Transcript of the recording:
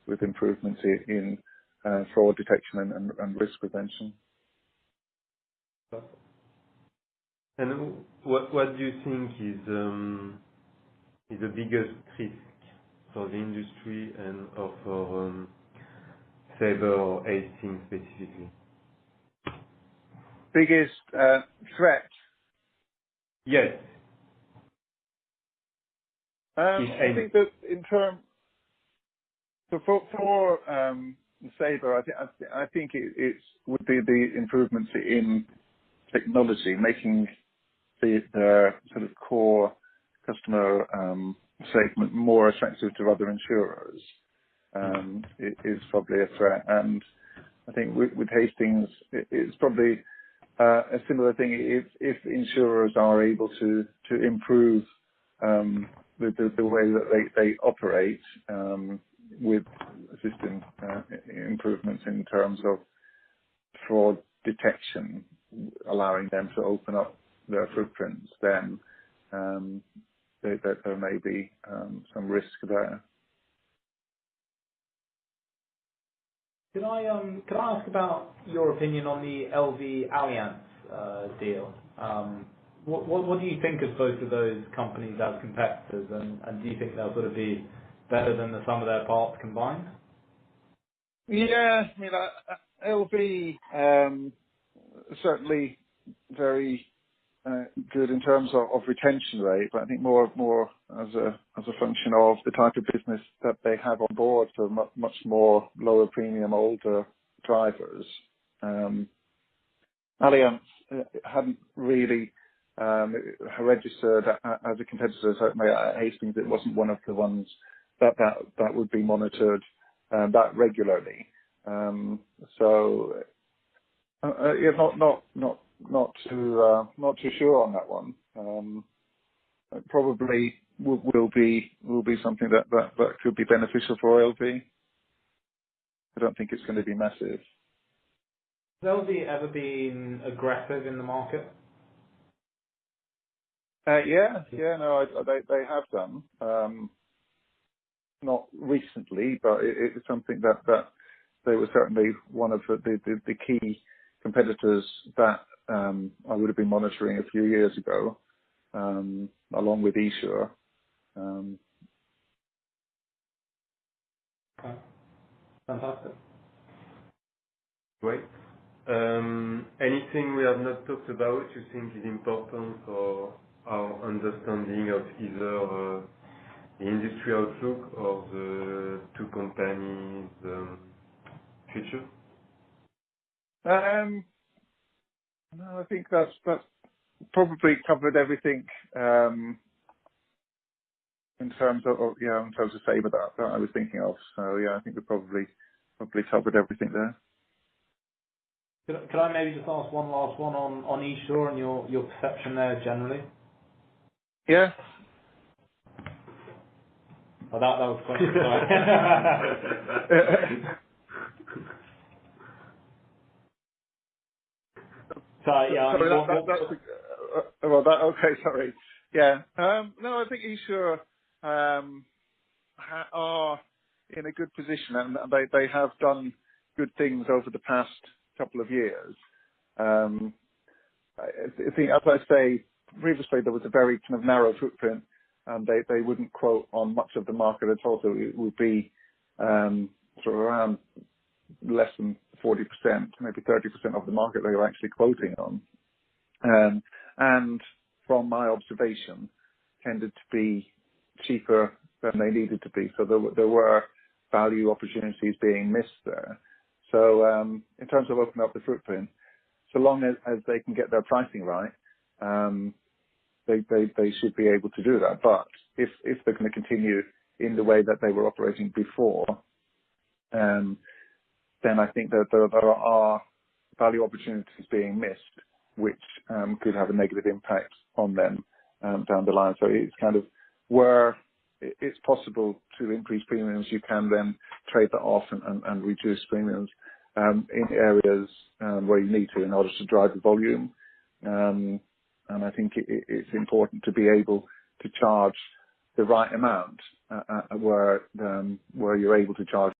with improvements in fraud detection and risk prevention. And what do you think is the biggest risk for the industry and or for Sabre or Hastings specifically? Biggest threat? Yes. I think that in terms for Sabre, I think it would be the improvements in technology, making the sort of core customer segment more attractive to other insurers is probably a threat. And I think with Hastings, it's probably a similar thing. If insurers are able to improve the way that they operate with system improvements in terms of fraud detection, allowing them to open up their footprints, then there may be some risk there. Can I ask about your opinion on the LV Allianz deal? What do you think of both of those companies as competitors, and do you think they'll sort of be better than the sum of their parts combined? Yeah, I mean, LV certainly very good in terms of retention rate, but I think more as a function of the type of business that they have on board, so much more lower premium, older drivers. Allianz hadn't really registered as a competitor. Certainly at Hastings, it wasn't one of the ones that would be monitored that regularly. So yeah, not too sure on that one. Probably will be something that could be beneficial for LV. I don't think it's going to be massive. Has LV ever been aggressive in the market? No, they have done. Not recently, but it's something that they were certainly one of the key competitors that I would have been monitoring a few years ago, along with Esure. Okay. Fantastic. Great. Anything we have not talked about you think is important for our understanding of either the industry outlook or the two companies' future? No, I think that's probably covered everything in terms of Sabre that I was thinking of. So yeah, I think we probably covered everything there. Could I maybe just ask one last one on Esure and your perception there generally? Yeah. Oh, that was quite sorry. Sorry, yeah. Okay, sorry. Yeah. No, I think Esure are in a good position, and they have done good things over the past couple of years. I think, as I say, previously there was a very kind of narrow footprint, and they wouldn't quote on much of the market at all, so it would be sort of around less than 40%, maybe 30% of the market they were actually quoting on. And from my observation, tended to be cheaper than they needed to be. So there were value opportunities being missed there. So in terms of opening up the footprint, so long as they can get their pricing right, they should be able to do that. But if they're going to continue in the way that they were operating before, then I think that there are value opportunities being missed, which could have a negative impact on them down the line. So it's kind of where it's possible to increase premiums, you can then trade that off and reduce premiums in areas where you need to in order to drive the volume. And I think it's important to be able to charge the right amount where you're able to charge